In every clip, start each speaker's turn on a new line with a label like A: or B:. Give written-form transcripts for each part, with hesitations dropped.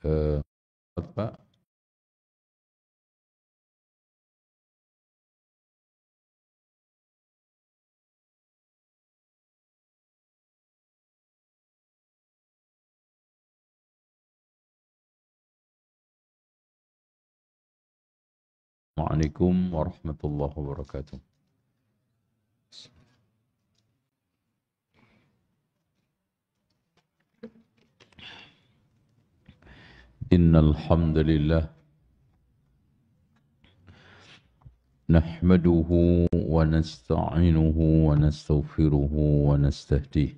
A: Eh, Pak. Assalamualaikum warahmatullahi wabarakatuh. Innal hamdalillah nahmaduhu wa nasta'inuhu wa nastaghfiruhu wa nastahdihi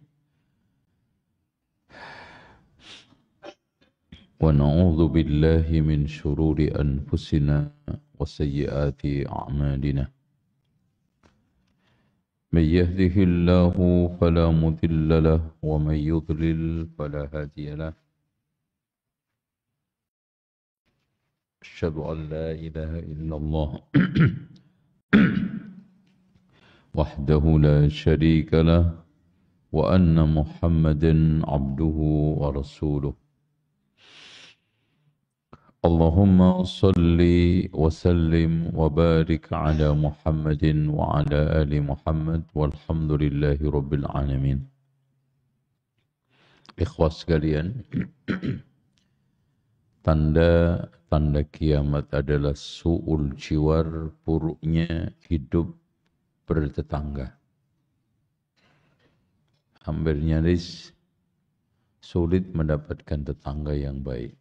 A: wa na'udzu billahi min shururi anfusina wa sayyiati a'malina. من يهده الله فلا مضل له ومن يضلل فلا هادي له. أشهد أن لا إله إلا الله وحده لا شريك له وأن محمدا عبده ورسوله. اللهم صل وسلم وبارك على محمد وعلى آل محمد والحمد لله رب العالمين. Ikhwas sekalian, tanda kiamat adalah su'ul jiwar, buruknya hidup bertetangga. Hampir nyaris sulit mendapatkan tetangga yang baik.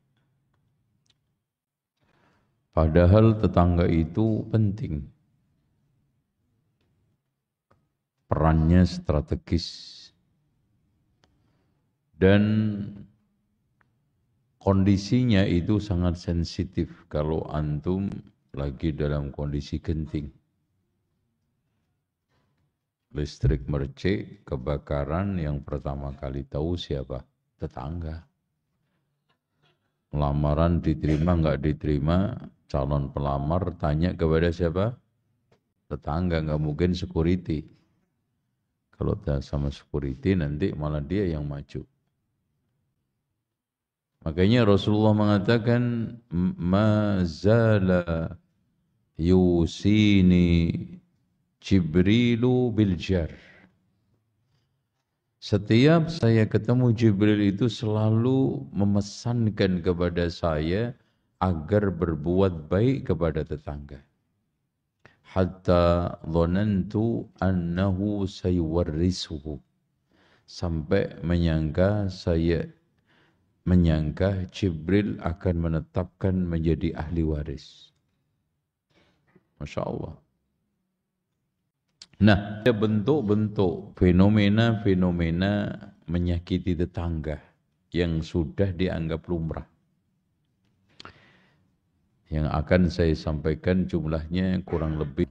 A: Padahal tetangga itu penting. Perannya strategis. Dan kondisinya itu sangat sensitif kalau antum lagi dalam kondisi genting. Listrik mercik, kebakaran, yang pertama kali tahu siapa? Tetangga. Lamaran diterima nggak diterima, calon pelamar tanya kepada siapa? Tetangga, nggak mungkin security. Kalau sama security nanti malah dia yang maju. Makanya Rasulullah mengatakan, ma zala yusini Jibrilu biljar. Setiap saya ketemu Jibril itu selalu memesankan kepada saya agar berbuat baik kepada tetangga. Hatta dhanantu annahu sayuwarrisuhu. Sampai saya menyangka Jibril akan menetapkan menjadi ahli waris. Masya Allah. Nah, ada bentuk-bentuk fenomena-fenomena menyakiti tetangga yang sudah dianggap lumrah. Yang akan saya sampaikan jumlahnya kurang lebih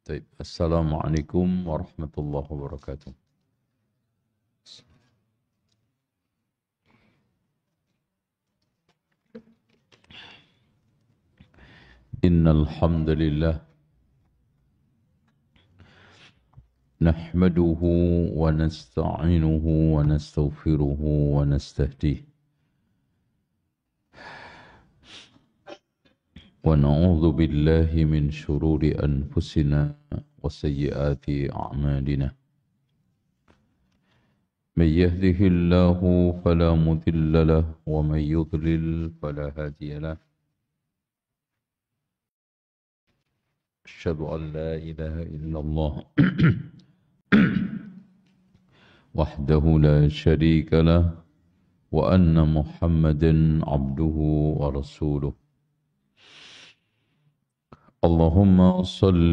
A: Baik. Assalamualaikum warahmatullahi wabarakatuh. Innal hamdalillah nahmaduhu wa nasta'inuhu wa nastaghfiruhu wa nastahdihi wa na'udzu billahi min shururi anfusina wa sayyiati a'malina. من يهده الله فلا مضل له ومن يضلل فلا هادي له. أشهد أن لا إله إلا الله وحده لا شريك له وأن محمدا عبده ورسوله. اللهم صل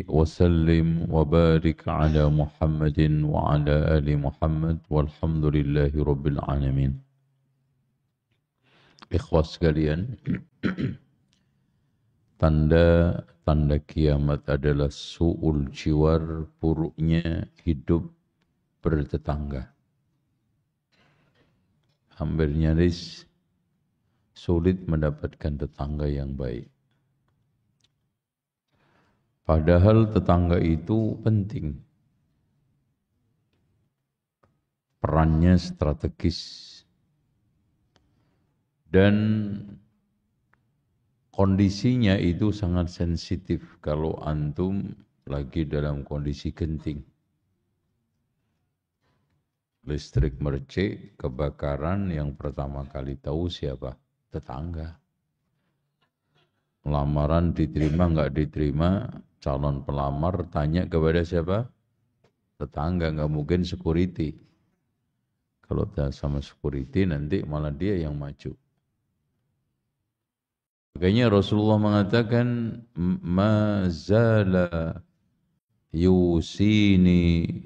A: وسلم وبارك على محمد وعلى آل محمد والحمد لله رب العالمين. Ikhwas sekalian, tanda kiamat adalah su'ul jiwar, buruknya hidup bertetangga. Hampir nyaris sulit mendapatkan tetangga yang baik. Padahal tetangga itu penting. Perannya strategis. Dan kondisinya itu sangat sensitif kalau antum lagi dalam kondisi genting. Listrik mercik, kebakaran, yang pertama kali tahu siapa? Tetangga. Lamaran diterima nggak diterima, calon pelamar tanya kepada siapa? Tetangga, nggak mungkin security. Kalau sama security nanti malah dia yang maju. Makanya Rasulullah mengatakan, ma zala yusini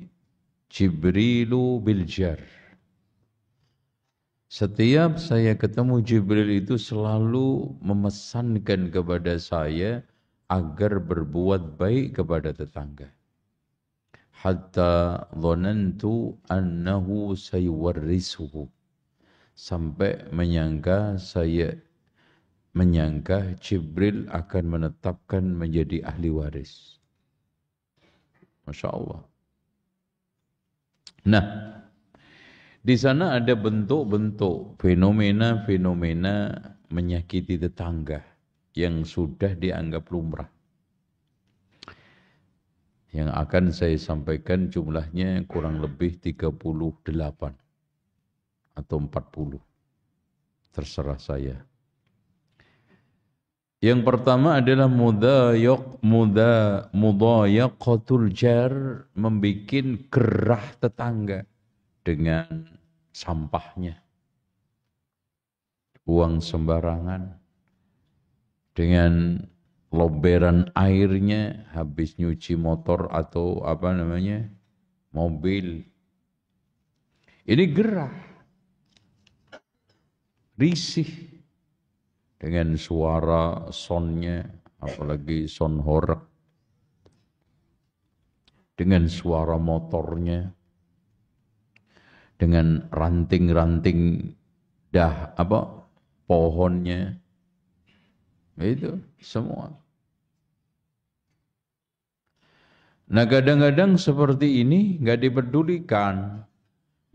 A: Jibrilu biljar. Setiap saya ketemu Jibril itu selalu memesankan kepada saya agar berbuat baik kepada tetangga. Hatta dhanantu annahu sayuwarrisuhu. Sampai saya menyangka Jibril akan menetapkan menjadi ahli waris. Masya Allah. Nah, di sana ada bentuk-bentuk fenomena-fenomena menyakiti tetangga yang sudah dianggap lumrah. Yang akan saya sampaikan jumlahnya kurang lebih 38 atau 40. Terserah saya. Yang pertama adalah mudayaqatul jar, membikin gerah tetangga dengan sampahnya, buang sembarangan, dengan lomberan airnya habis nyuci motor atau mobil. Ini gerah, risih, dengan suara sonnya, apalagi son horeg, dengan suara motornya, dengan ranting-ranting pohonnya, itu semua. Nah, kadang-kadang seperti ini nggak dipedulikan.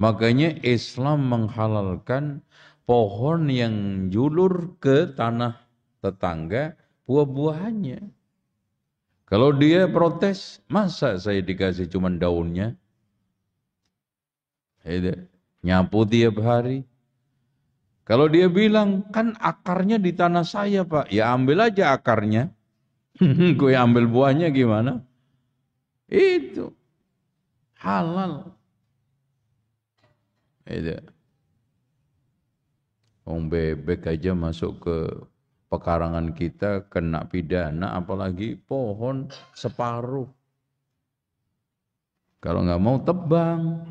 A: Makanya Islam menghalalkan pohon yang julur ke tanah tetangga, buah-buahannya. Kalau dia protes, masa saya dikasih cuma daunnya? Nyapu tiap hari. Kalau dia bilang, kan akarnya di tanah saya Pak, ya ambil aja akarnya. Gue ambil buahnya gimana? Itu halal. Bebek aja masuk ke pekarangan kita kena pidana, apalagi pohon separuh. Kalau nggak mau tebang.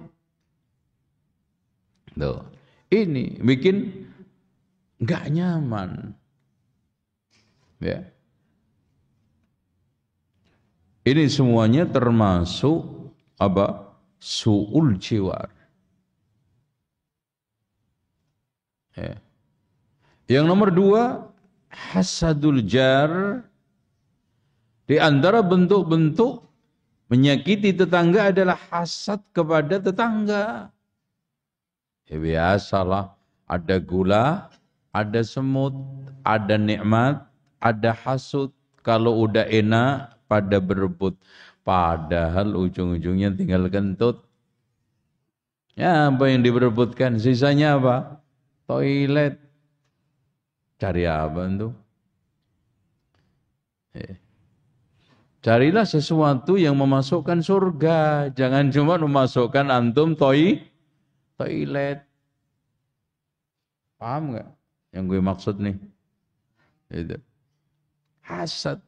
A: Tuh. Ini bikin nggak nyaman. Ya. Ini semuanya termasuk apa? Su'ul jiwar. Ya. Yang nomor 2, hasadul jar. Di antara bentuk-bentuk menyakiti tetangga adalah hasad kepada tetangga. Ya biasalah, ada gula, ada semut, ada nikmat, ada hasud. Kalau udah enak, pada berebut. Padahal ujung-ujungnya tinggal kentut. Ya, apa yang diperebutkan? Sisanya apa? Toilet. Cari apa itu? Carilah sesuatu yang memasukkan surga. Jangan cuma memasukkan antum toilet. Paham nggak? Yang gue maksud nih. Itu. Hasad.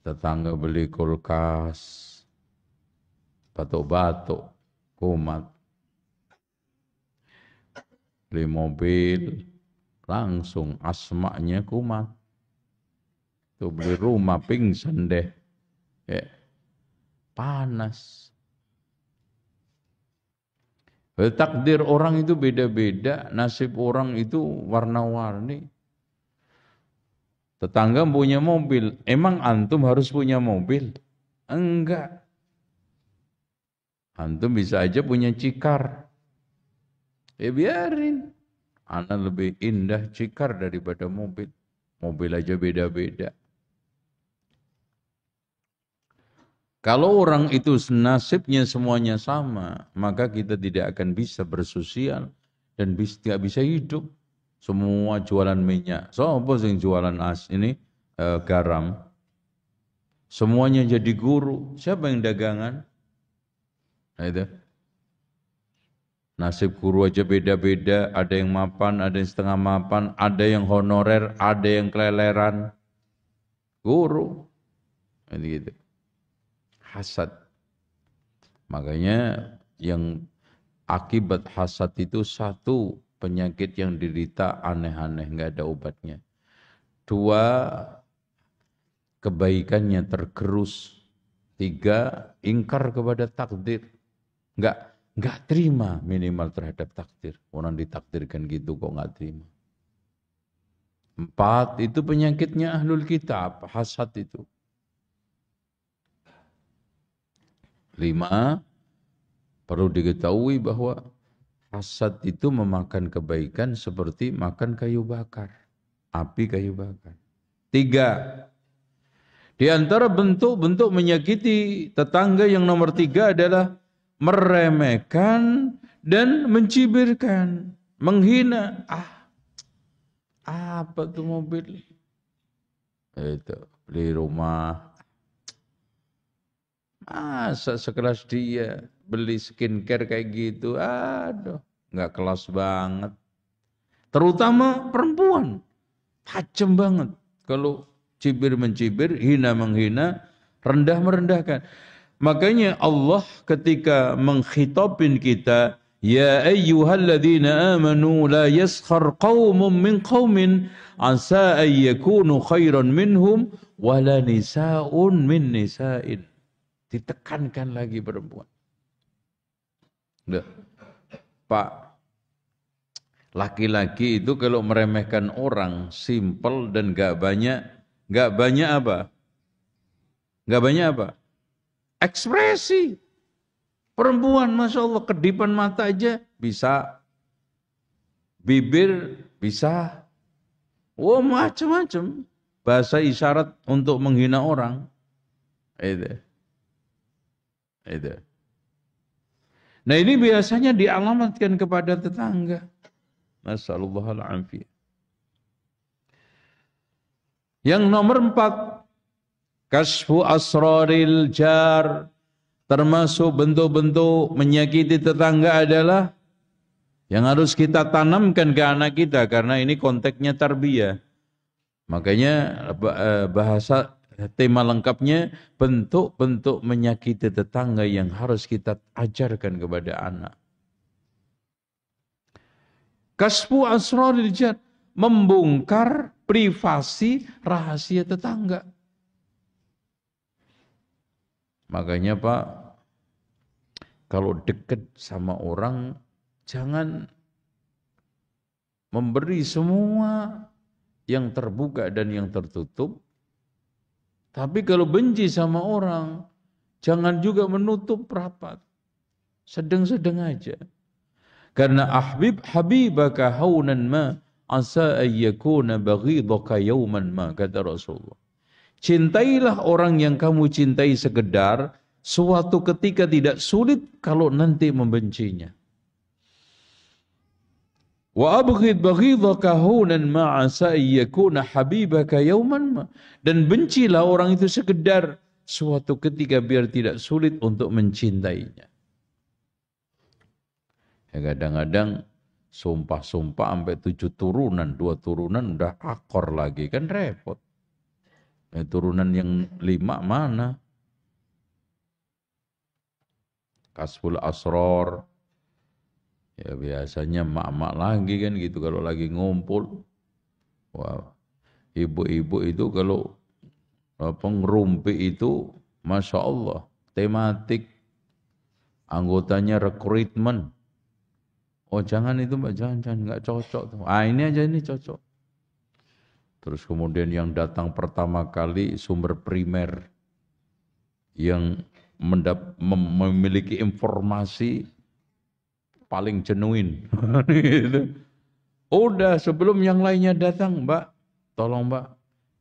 A: Tetangga beli kulkas, batuk-batuk, kumat. Beli mobil, langsung asmaknya kumat. Tuh beli rumah pingsan deh. Ya. Panas. Takdir orang itu beda-beda, nasib orang itu warna-warni. Tetangga punya mobil, emang antum harus punya mobil? Enggak. Antum bisa aja punya cikar. Ya biarin. Ana lebih indah cikar daripada mobil. Mobil aja beda-beda. Kalau orang itu nasibnya semuanya sama, maka kita tidak akan bisa bersosial dan tidak bisa hidup. Semua jualan minyak. Siapa yang jualan garam? Semuanya jadi guru. Siapa yang dagangan? Nah, itu. Nasib guru aja beda-beda. Ada yang mapan, ada yang setengah mapan, ada yang honorer, ada yang keleleran. Guru. Nah, gitu. Hasad. Makanya yang akibat hasad itu satu, penyakit yang diderita aneh-aneh, nggak ada obatnya. 2, kebaikannya tergerus. 3, ingkar kepada takdir. Nggak terima minimal terhadap takdir. Orang ditakdirkan gitu kok nggak terima. 4, itu penyakitnya ahlul kitab, hasad itu. 5, perlu diketahui bahwa hasad itu memakan kebaikan seperti makan kayu bakar. Api kayu bakar. 3, di antara bentuk-bentuk menyakiti tetangga yang nomor 3 adalah meremehkan dan mencibirkan. Menghina. Apa tuh mobil? Itu, beli rumah. Masa sekelas dia beli skincare kayak gitu, aduh, nggak kelas banget. Terutama perempuan, tajam banget. Kalau cibir-mencibir, hina-menghina, rendah-merendahkan. Makanya Allah ketika mengkhitobin kita, ya ayyuhalladzina amanu la yaskhar qaumun min qaumin asa an yakunu khairan minhum wala nisa'un min nisa'in. Ditekankan lagi perempuan. Udah. Pak, laki-laki itu kalau meremehkan orang simpel dan gak banyak apa? Gak banyak apa? Ekspresi. Perempuan, Masya Allah, kedipan mata aja bisa. Bibir bisa. Oh, macam-macam. Bahasa isyarat untuk menghina orang. Itu. Nah ini biasanya dialamatkan kepada tetangga. Nasallallahu alaihi. Yang nomor 4, kasfu asraril jar. Termasuk bentuk-bentuk menyakiti tetangga adalah yang harus kita tanamkan ke anak kita, karena ini konteksnya tarbiyah. Makanya bahasa tema lengkapnya bentuk-bentuk menyakiti tetangga yang harus kita ajarkan kepada anak. Kasfu asraril jar, membongkar privasi rahasia tetangga. Makanya Pak, kalau dekat sama orang, jangan memberi semua yang terbuka dan yang tertutup. Tapi kalau benci sama orang, jangan juga menutup rapat. Sedang-sedang aja. Karena habibaka haunan ma asa ayyakuna baghidaka yawman ma, kata Rasulullah. Cintailah orang yang kamu cintai sekedar, suatu ketika tidak sulit kalau nanti membencinya. Wa abghid baghidaka haunan ma asa ayyakuna habibaka yawman ma. Dan bencilah orang itu sekedar, suatu ketika biar tidak sulit untuk mencintainya. Ya kadang-kadang sumpah-sumpah sampai 7 turunan, 2 turunan udah akor lagi, kan repot. Ya, turunan yang 5 mana? Kasful asror. Ya biasanya mak-mak lagi kan gitu kalau lagi ngumpul. Wah, ibu-ibu itu kalau ngerumpi itu, Masya Allah, tematik, anggotanya rekrutmen. Oh jangan itu Mbak, jangan, nggak cocok tuh. Ah ini aja ini cocok. Terus kemudian yang datang pertama kali sumber primer yang memiliki informasi paling genuine. Udah sebelum yang lainnya datang, Mbak, tolong Mbak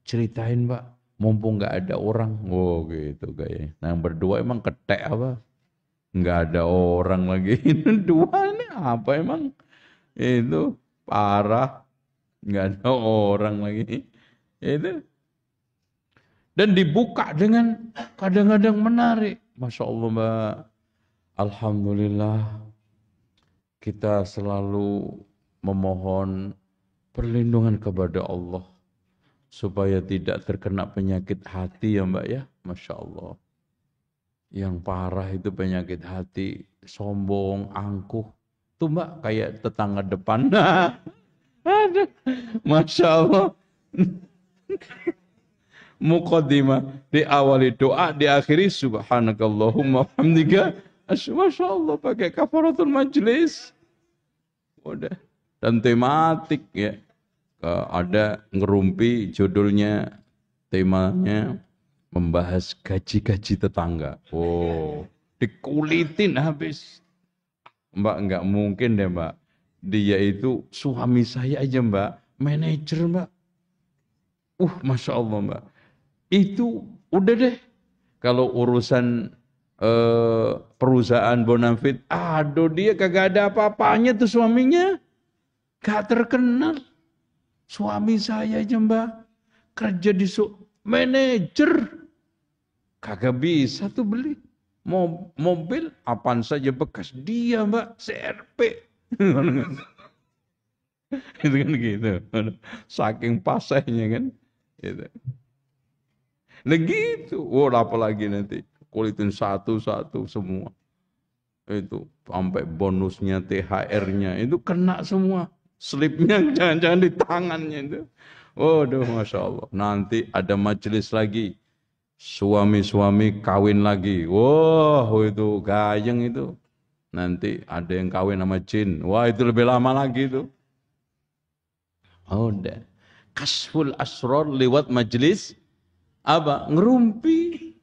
A: ceritain Mbak, mumpung nggak ada orang. Oh gitu kayaknya. Nah yang berdua emang ketek apa? Nggak ada orang lagi. Dua ini apa emang? Itu parah. Nggak ada orang lagi. Itu. Dan dibuka dengan kadang-kadang menarik. Masya Allah Mbak. Alhamdulillah. Kita selalu memohon perlindungan kepada Allah. Supaya tidak terkena penyakit hati ya Mbak ya. Masya Allah. Yang parah itu penyakit hati, sombong, angkuh. Tuh Mbak, kayak tetangga depan. Aduh, Masya Allah. Muqaddimah, diawali doa, diakhiri subhanakallahumma hamdika. Masya Allah, pakai kafaratul majlis. Udah. Dan tematik ya. Ada ngerumpi judulnya, temanya membahas gaji-gaji tetangga. Oh, dikulitin habis. Mbak, enggak mungkin deh Mbak. Dia itu suami saya aja Mbak, manajer Mbak. Masya Allah Mbak. Itu udah deh. Kalau urusan perusahaan Bonafit, aduh dia kagak ada apa-apanya tuh suaminya. Gak terkenal. Suami saya aja Mbak, kerja di manajer. Kagak bisa tuh beli. Mobil apaan saja bekas dia Mbak, CRP. Itu kan gitu. Saking pasehnya kan. Gitu. Nah gitu. Apalagi nanti kulitin satu-satu semua. Itu sampai bonusnya, THR-nya itu kena semua. Slipnya jangan-jangan di tangannya itu. Waduh, Masya Allah. Nanti ada majelis lagi. Suami-suami kawin lagi. Wah, itu gayeng itu. Nanti ada yang kawin sama jin. Wah, itu lebih lama lagi itu. Udah. Kasful asror lewat majelis. Apa? Ngerumpi.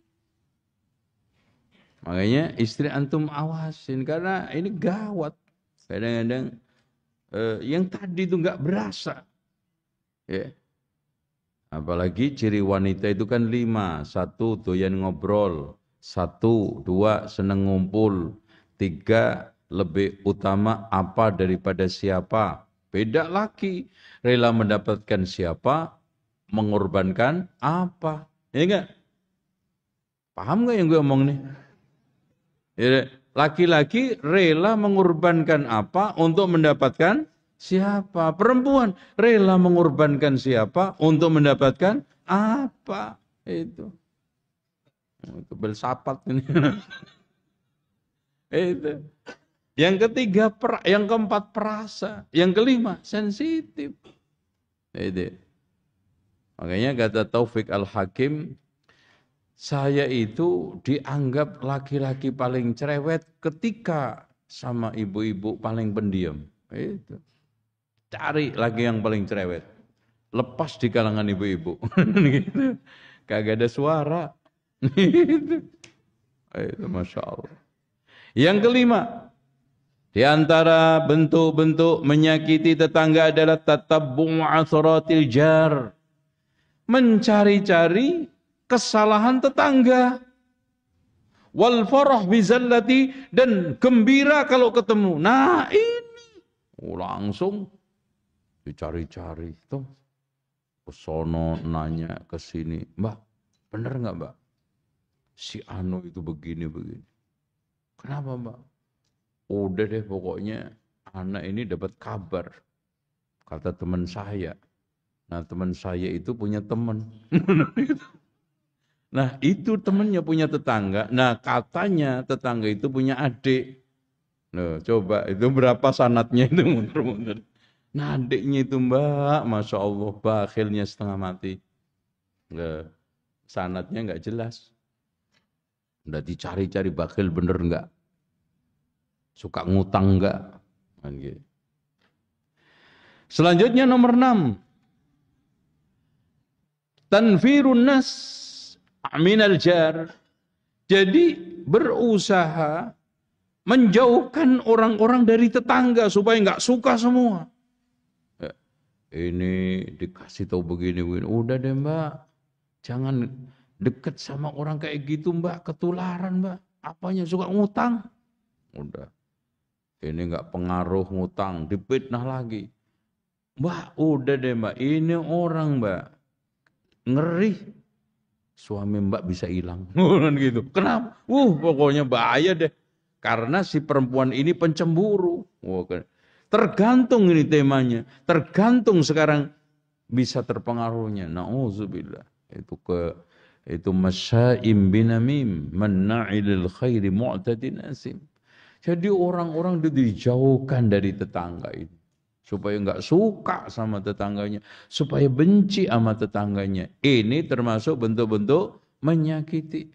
A: Makanya istri antum awasin. Karena ini gawat. Kadang-kadang yang tadi itu nggak berasa. Ya. Apalagi ciri wanita itu kan 5. 1, doyan ngobrol. 1, 2, seneng ngumpul. 3, lebih utama apa daripada siapa. Beda laki. Rela mendapatkan siapa, mengorbankan apa. Ya enggak? Paham nggak yang gue omong nih? Ya, laki-laki rela mengorbankan apa untuk mendapatkan siapa? Perempuan rela mengorbankan siapa untuk mendapatkan apa? Itu belsapat ini. Itu. Yang ketiga, yang keempat perasa, yang kelima sensitif. Itu. Makanya kata Taufik Al-Hakim, Saya itu dianggap laki-laki paling cerewet ketika sama ibu-ibu paling pendiam. Itu. Cari lagi yang paling cerewet. Lepas di kalangan ibu-ibu. Gitu. Kagak ada suara. Gitu. Itu Masya Allah. Yang kelima, di antara bentuk-bentuk menyakiti tetangga adalah tatabbu' atharatil jar. Mencari-cari kesalahan tetangga. Wal farah bizallati, dan gembira kalau ketemu. Nah ini langsung dicari-cari tuh. Kesono nanya ke sini, Mbak, bener nggak Mbak? Si Anu itu begini. Kenapa Mbak? Udah deh pokoknya anak ini dapat kabar. Kata teman saya. Nah teman saya itu punya teman. Nah itu temannya punya tetangga. Nah katanya tetangga itu punya adik. Nah, coba itu berapa sanatnya itu muter-muter. Nah adiknya itu Mbak, Masya Allah bakhilnya setengah mati. Nah, sanatnya nggak jelas. Udah dicari-cari bakhil bener nggak? Suka ngutang nggak? Kan gitu. Selanjutnya nomor 6. Tanfirun nas minal jar. Jadi berusaha menjauhkan orang-orang dari tetangga supaya nggak suka semua. Ini dikasih tahu begini. Udah deh Mbak, jangan deket sama orang kayak gitu Mbak, ketularan Mbak. Apanya suka ngutang? Udah, ini nggak pengaruh ngutang, dipitnah lagi. Mbak, udah deh Mbak, ini orang Mbak, ngeri. Suami Mbak bisa hilang. Gitu. Kenapa? Pokoknya bahaya deh. Karena si perempuan ini pencemburu. Tergantung ini temanya. Tergantung sekarang bisa terpengaruhnya. Na'udzubillah. Itu masyaim binamim. Manna'ilil khairi mu'tadin asim. Jadi orang-orang dijauhkan dari tetangga itu. Supaya enggak suka sama tetangganya. Supaya benci sama tetangganya. Ini termasuk bentuk-bentuk menyakiti.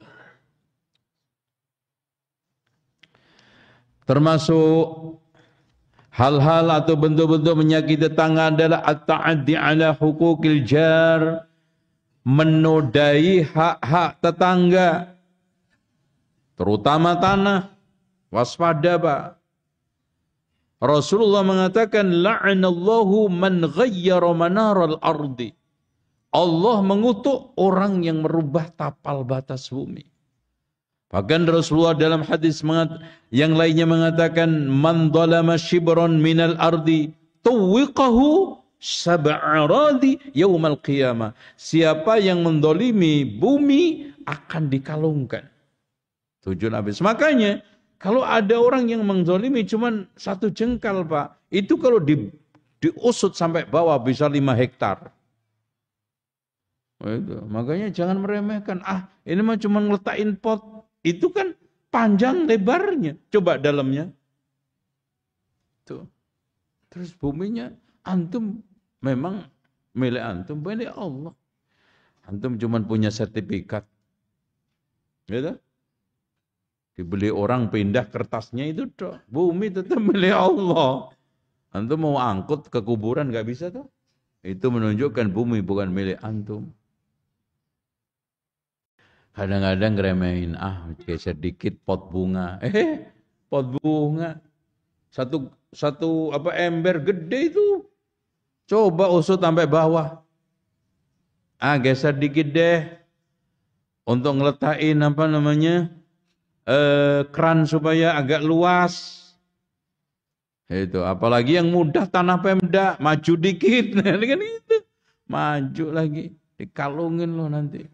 A: Termasuk hal-hal atau bentuk-bentuk menyakiti tetangga adalah at-ta'addi ala hukukil jar. Menodai hak-hak tetangga. Terutama tanah. Waspada Pak. Rasulullah mengatakan la'anallahu man ghayyara manaral ardi. Allah mengutuk orang yang merubah tapal batas bumi. Bahkan Rasulullah dalam hadis yang lainnya mengatakan man dhalama shibran minal ardi tuwiqahu sab'a radi yaumal qiyamah. Siapa yang mendolimi bumi akan dikalungkan 7 lapis. Makanya kalau ada orang yang menzolimi cuma 1 jengkal Pak, itu kalau diusut sampai bawah bisa 5 hektar. Itu. Makanya jangan meremehkan. Ini mah cuma ngeletakin pot. Itu kan panjang lebarnya. Coba dalamnya. Tuh. Terus buminya antum memang milik antum, milik Allah. Antum cuma punya sertifikat. Gitu? Dibeli orang pindah kertasnya itu toh. Bumi tetap milik Allah. Antum mau angkut ke kuburan gak bisa tuh. Itu menunjukkan bumi bukan milik antum. Kadang-kadang ngeremehin, geser dikit pot bunga. Pot bunga. Satu ember gede itu. Coba usut sampai bawah. Geser dikit deh. Untuk ngeletakin keran supaya agak luas. Itu apalagi yang mudah tanah Pemda, maju dikit. Kan itu. Maju lagi, dikalungin loh nanti.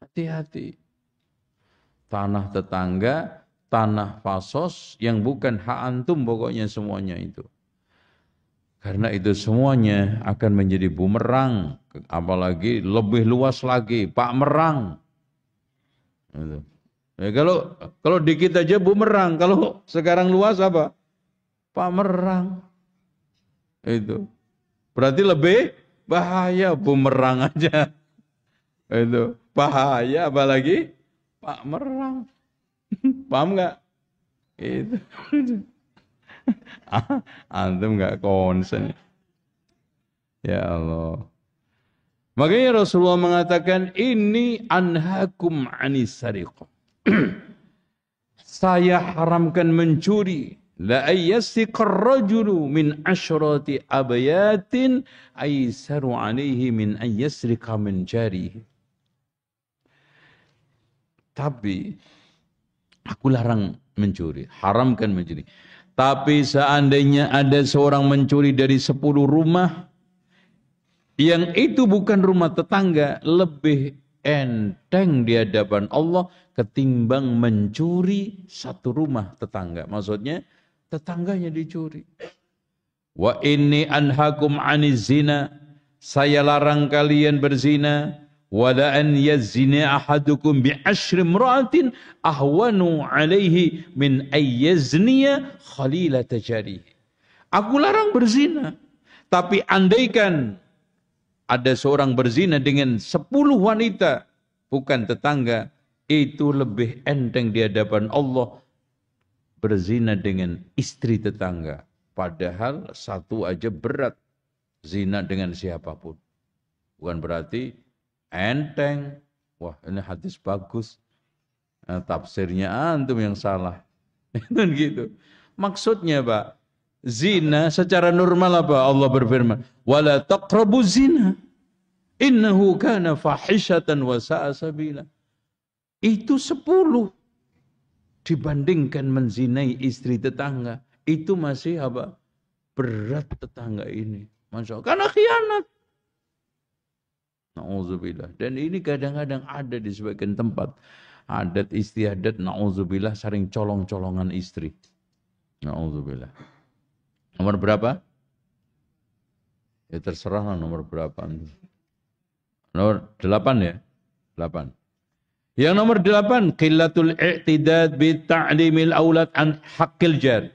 A: Hati-hati. Tanah tetangga, tanah fasos yang bukan hak antum pokoknya semuanya itu. Karena itu semuanya akan menjadi bumerang, apalagi lebih luas lagi, Pak Merang. Itu. Ya, kalau dikit aja bumerang, kalau sekarang luas apa? Pak Merang. Itu. Berarti lebih bahaya bumerang aja. Itu. Bahaya apalagi Pak Merang. Paham nggak? Itu. Antum nggak konsen. Ya Allah. Makanya Rasulullah mengatakan, ini anhakum anis sariqah. Saya haramkan mencuri. La ayyasiqar rajulu min asyrati abayatin aisaru alaihi min ayyasriqa min jarihi. Tapi aku larang mencuri, haramkan mencuri. Tapi seandainya ada seorang mencuri dari 10 rumah, yang itu bukan rumah tetangga, lebih enteng di hadapan Allah ketimbang mencuri satu rumah tetangga. Maksudnya tetangganya dicuri. Wa inni anhakum aniz zina. Saya larang kalian berzina. Wala an yazina ahadukum bi ashri imra'atin ahwanu alaihi min ayyazniya khalilata jarihi. Aku larang berzina. Tapi andaikan ada seorang berzina dengan 10 wanita, bukan tetangga, itu lebih enteng di hadapan Allah berzina dengan istri tetangga. Padahal satu aja berat zina dengan siapapun. Bukan berarti enteng. Wah, ini hadis bagus. Nah, tafsirnya antum yang salah. Itu gitu. Maksudnya, Pak, zina secara normal apa? Allah berfirman, "Wala taqrabu zina. Innahu kana fahishatan wa sa'a sabila." Itu 10 dibandingkan menzinai istri tetangga. Itu masih apa? Berat tetangga ini. Masya Allah. Karena khianat. Na'udzubillah. Dan ini kadang-kadang ada di sebagian tempat. Adat istiadat, na'udzubillah, sering colong-colongan istri. Na'udzubillah. Nomor berapa? Ya terserah lah nomor berapa. Nomor 8 ya? 8. Yang nomor 8, qillatul i'tidad bi ta'limil aulad an haqqil jar.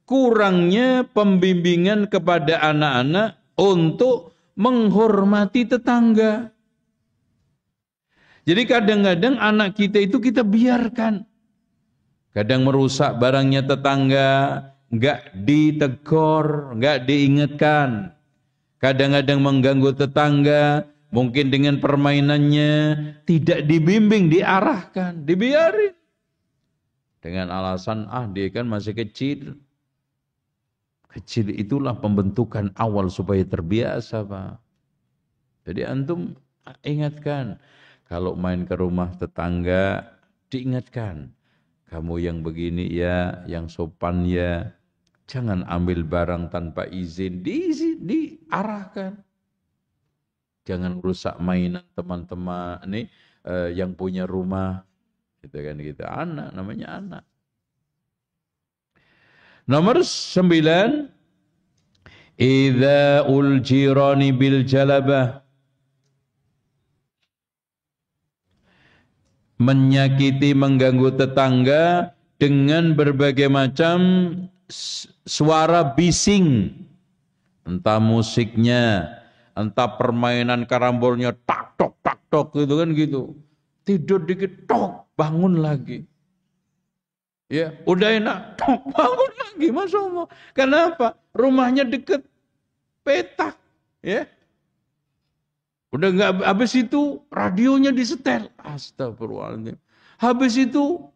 A: Kurangnya pembimbingan kepada anak-anak untuk menghormati tetangga. Jadi kadang-kadang anak kita itu kita biarkan. Kadang merusak barangnya tetangga, enggak ditegur, enggak diingatkan. Kadang-kadang mengganggu tetangga, mungkin dengan permainannya tidak dibimbing, diarahkan, dibiarin. Dengan alasan, dia kan masih kecil. Kecil itulah pembentukan awal supaya terbiasa, Pak. Jadi antum ingatkan. Kalau main ke rumah tetangga, diingatkan. Kamu yang begini ya, yang sopan ya. Jangan ambil barang tanpa izin, diarahkan. Jangan rusak mainan teman-teman ini yang punya rumah. Gitu kan gitu. Anak, namanya anak. Nomor 9, idza'ul jirani bil jalabah. Menyakiti, mengganggu tetangga dengan berbagai macam suara bising. Entah musiknya, entah permainan karambolnya, tak tok gitu kan gitu. Tidur dikit, tok, bangun lagi. Ya, udah enak, tok, bangun lagi, Masya Allah. Kenapa? Rumahnya deket petak, ya. Udah nggak, habis itu radionya disetel, astagfirullahaladzim. Habis itu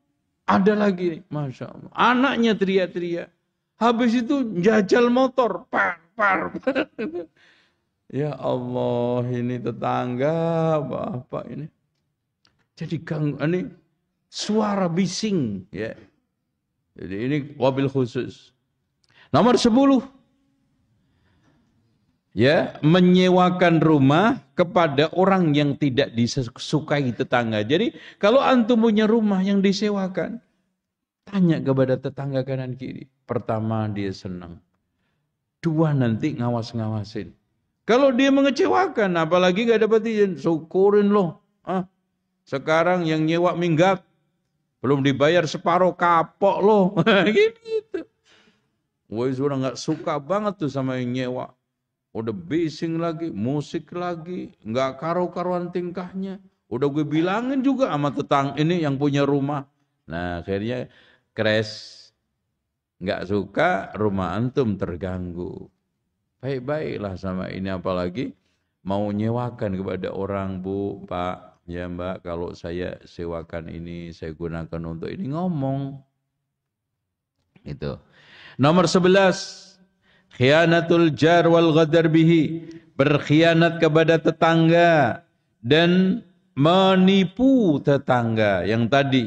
A: ada lagi, Masya Allah. Anaknya teriak-teriak. Habis itu jajal motor, par. Ya Allah, ini tetangga apa ini? Jadi ini suara bising, ya. Jadi ini wabil khusus. Nomor 10. Ya, menyewakan rumah kepada orang yang tidak disukai tetangga. Jadi, kalau antum punya rumah yang disewakan, tanya kepada tetangga kanan kiri. Pertama, dia senang. 2, nanti ngawas-ngawasin. Kalau dia mengecewakan, apalagi gak dapat izin, syukurin loh. Sekarang yang nyewa minggat, belum dibayar separuh, kapok loh. Gitu. Woi, sudah gak suka banget tuh sama yang nyewa. Udah bising lagi, musik lagi, gak karu-karuan tingkahnya. Udah gue bilangin juga sama tetangga ini yang punya rumah. Nah akhirnya crash. Nggak suka rumah antum terganggu. Baik-baiklah sama ini, apalagi mau nyewakan kepada orang, Bu, Pak, ya Mbak, kalau saya sewakan ini, saya gunakan untuk ini, ngomong. Itu. Nomor 11, khianatul jar wal ghadar bihi, berkhianat kepada tetangga dan menipu tetangga. Yang tadi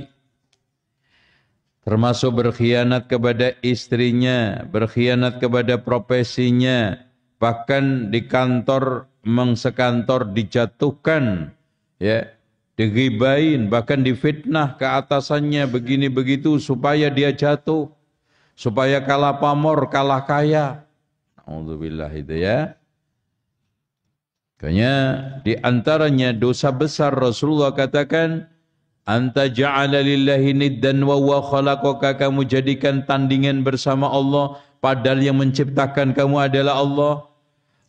A: termasuk berkhianat kepada istrinya, berkhianat kepada profesinya, bahkan di kantor, sekantor dijatuhkan, ya, dighibain, bahkan difitnah ke atasannya begini begitu supaya dia jatuh, supaya kalah pamor, kalah kaya. Alhamdulillah itu ya. Makanya di antaranya dosa besar Rasulullah katakan, anta ja'ala lillahi niddan wa huwa khalaqaka, kamu jadikan tandingan bersama Allah padahal yang menciptakan kamu adalah Allah.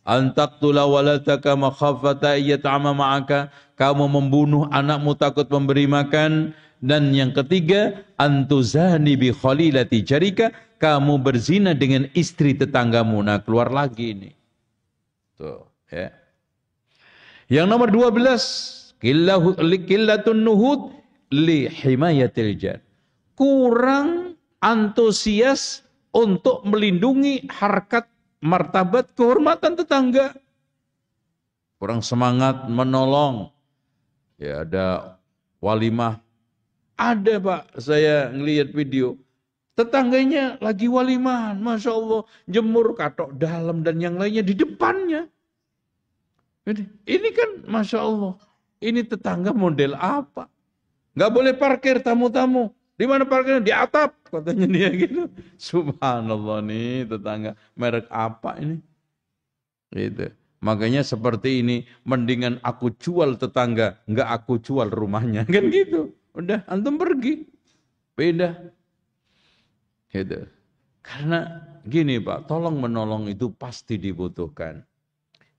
A: Antaqtula walataka makhafata yat'ama ma'aka, kamu membunuh anakmu takut memberi makan. Dan yang ketiga, antuzani bi khalilati jarika, kamu berzina dengan istri tetanggamu. Nah, keluar lagi ini. Tuh, ya. Yang nomor 12, qillatun nuhud li himayatil jar. Kurang antusias untuk melindungi harkat, martabat, kehormatan tetangga. Kurang semangat menolong. Ya, ada walimah. Ada Pak, saya ngelihat video. Tetangganya lagi walimahan, Masya Allah. Jemur katok dalam dan yang lainnya di depannya. Ini kan Masya Allah. Ini tetangga model apa? Nggak boleh parkir tamu-tamu. Di mana parkirnya? Di atap, katanya dia gitu. Subhanallah nih tetangga. Merek apa ini? Gitu. Makanya seperti ini, mendingan aku jual tetangga, nggak aku jual rumahnya. Kan gitu. Udah, antum pergi. Beda. Gitu. Karena gini Pak, tolong menolong itu pasti dibutuhkan.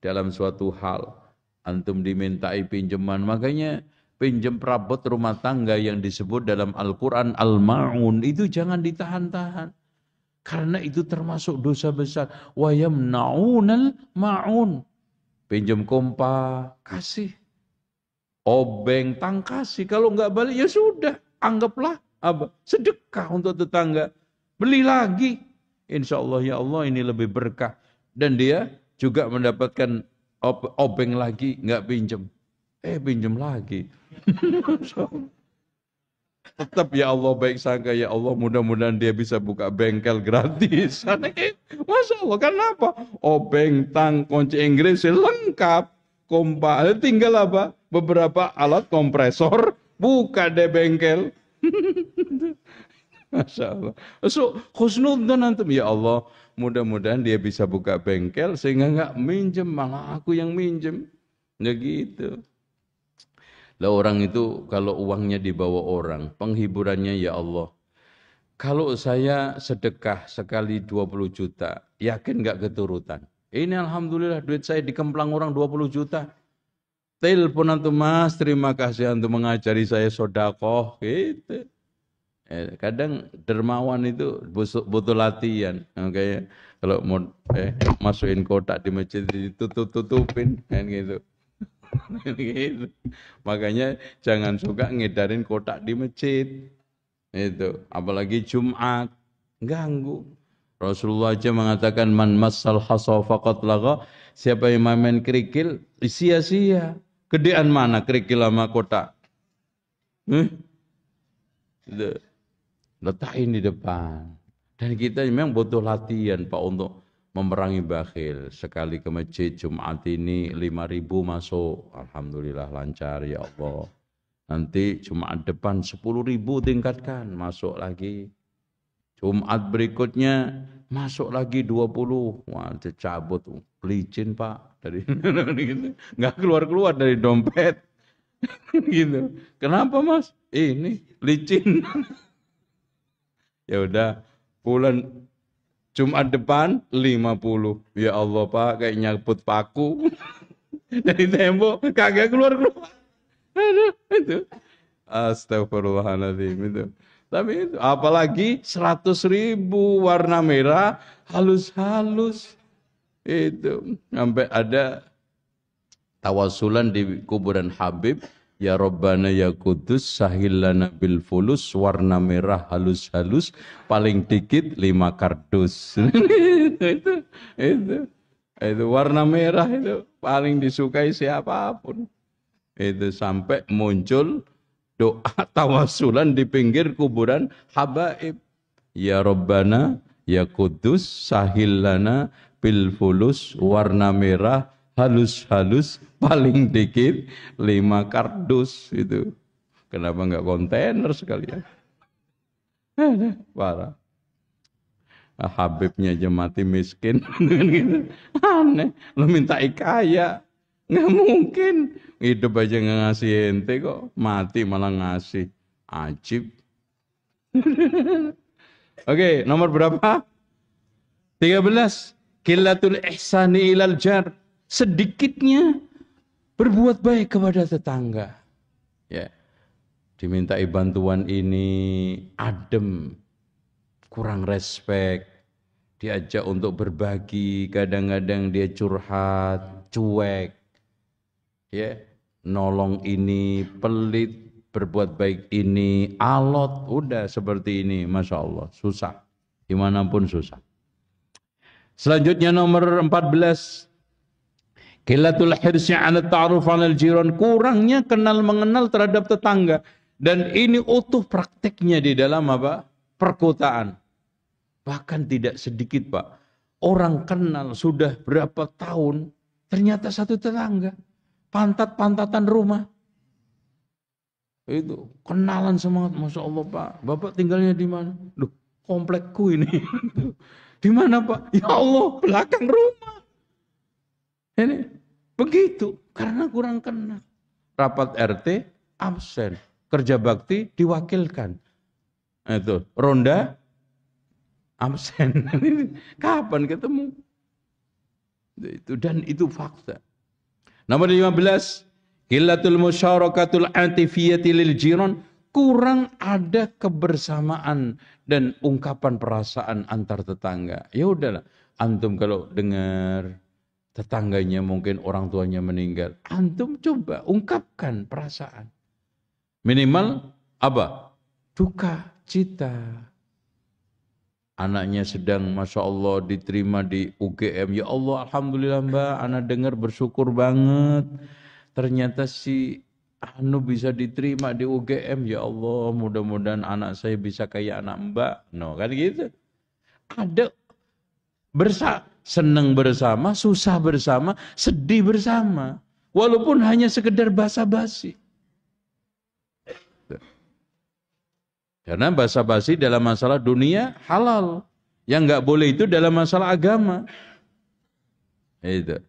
A: Dalam suatu hal, antum dimintai pinjaman, makanya pinjam perabot rumah tangga yang disebut dalam Al-Quran Al-Ma'un, itu jangan ditahan-tahan. Karena itu termasuk dosa besar. Wa yamna'unal ma'un. Pinjam kompa, kasih. Obeng, tang kasih. Kalau enggak balik, ya sudah. Anggaplah apa? Sedekah untuk tetangga. Beli lagi. Insya Allah, ya Allah, ini lebih berkah. Dan dia juga mendapatkan obeng lagi, enggak pinjam. Pinjam lagi. Tetap ya Allah baik sangka, ya Allah mudah-mudahan dia bisa buka bengkel gratis. Masya Allah, kenapa? Obeng, tang, kunci Inggris lengkap. Kompa, tinggal apa? Beberapa alat kompresor, buka deh bengkel. Masya Allah. So, khusnudzan antum, ya Allah mudah-mudahan dia bisa buka bengkel sehingga enggak minjem, malah aku yang minjem. Ya gitu. Lah orang itu kalau uangnya dibawa orang, penghiburannya ya Allah. Kalau saya sedekah sekali 20 juta, yakin enggak keturutan? Ini alhamdulillah duit saya dikemplang orang 20 juta. Telepon antum, Mas, terima kasih antum mengajari saya sedekah gitu. Kadang dermawan itu butuh latihan. Kayak kalau mau masukin kotak di masjid ditutup-tutupin kan gitu. Gitu. Makanya jangan suka ngedarin kotak di masjid. Itu, apalagi Jumat, ganggu. Rasulullah aja mengatakan man massal hasa faqad lagha, siapa yang main kerikil sia-sia. Gedean mana kerikil sama kotak? Itu. Letakin di depan. Dan kita memang butuh latihan Pak untuk memerangi bakhil. Sekali ke masjid Jumat ini 5.000 masuk. Alhamdulillah lancar ya Allah. Nanti Jumat depan 10.000 tingkatkan. Masuk lagi. Jumat berikutnya masuk lagi 20. Wah cabut. Licin Pak. Dari nggak keluar-keluar dari dompet. Gitu. Kenapa Mas? Ini licin. Ya udah, bulan Jumat depan 50. Ya Allah Pak, kayak nyabut paku dari tembok, kagak keluar-keluar. Aduh, itu. Astagfirullahaladzim itu. Tapi itu, apalagi 100.000 warna merah, halus-halus. Itu. Sampai ada tawasulan di kuburan Habib. Ya Rabbana ya Kudus, sahillana bil fulus, warna merah halus-halus, paling dikit 5 kardus. Itu warna merah itu paling disukai siapapun. Itu sampai muncul doa tawasulan di pinggir kuburan habaib. Ya Rabbana, ya Kudus, sahillana bil fulus, warna merah, halus-halus, paling dikit 5 kardus itu. Kenapa enggak kontainer sekalian? Parah. Habibnya aja mati miskin. Aneh, lu minta kaya. Nggak mungkin. Hidup aja nggak ngasih ente kok. Mati malah ngasih. Ajib. Oke, nomor berapa? 13. Qillatul ihsani ilal jar. Sedikitnya berbuat baik kepada tetangga. Ya. Dimintai bantuan ini adem. Kurang respek, diajak untuk berbagi, kadang-kadang dia curhat, cuek, ya, nolong ini, pelit, berbuat baik ini, alot, udah seperti ini, Masya Allah, susah, dimanapun susah. Selanjutnya nomor 14, Qillatul hirsya 'ala ta'aruf 'alal jiran, kurangnya kenal mengenal terhadap tetangga, dan ini utuh prakteknya di dalam apa? Perkotaan. Bahkan tidak sedikit Pak, orang kenal sudah berapa tahun, ternyata satu tetangga, pantat-pantatan rumah. Itu kenalan semangat, Masya Allah Pak, Bapak tinggalnya di mana? Loh, komplekku ini. Di mana Pak? Ya Allah, belakang rumah. Ini begitu, karena kurang kenal. Rapat RT, absen. Kerja bakti, diwakilkan. Itu, ronda, absen. Kapan ketemu? Itu, dan itu fakta. Nomor 15, qillatul musyarakatul atifiyati lil jiran, kurang ada kebersamaan dan ungkapan perasaan antar tetangga. Ya udahlah, antum kalau dengar tetangganya mungkin orang tuanya meninggal, antum coba ungkapkan perasaan. Minimal apa? Duka, cita. Anaknya sedang Masya Allah diterima di UGM. Ya Allah, Alhamdulillah Mbak, anak dengar bersyukur banget. Ternyata si Anu bisa diterima di UGM. Ya Allah, mudah-mudahan anak saya bisa kayak anak Mbak. No, kan gitu. Ada senang bersama, susah bersama, sedih bersama. Walaupun hanya sekedar basa-basi. Karena basa-basi dalam masalah dunia halal. Yang enggak boleh itu dalam masalah agama. Itu.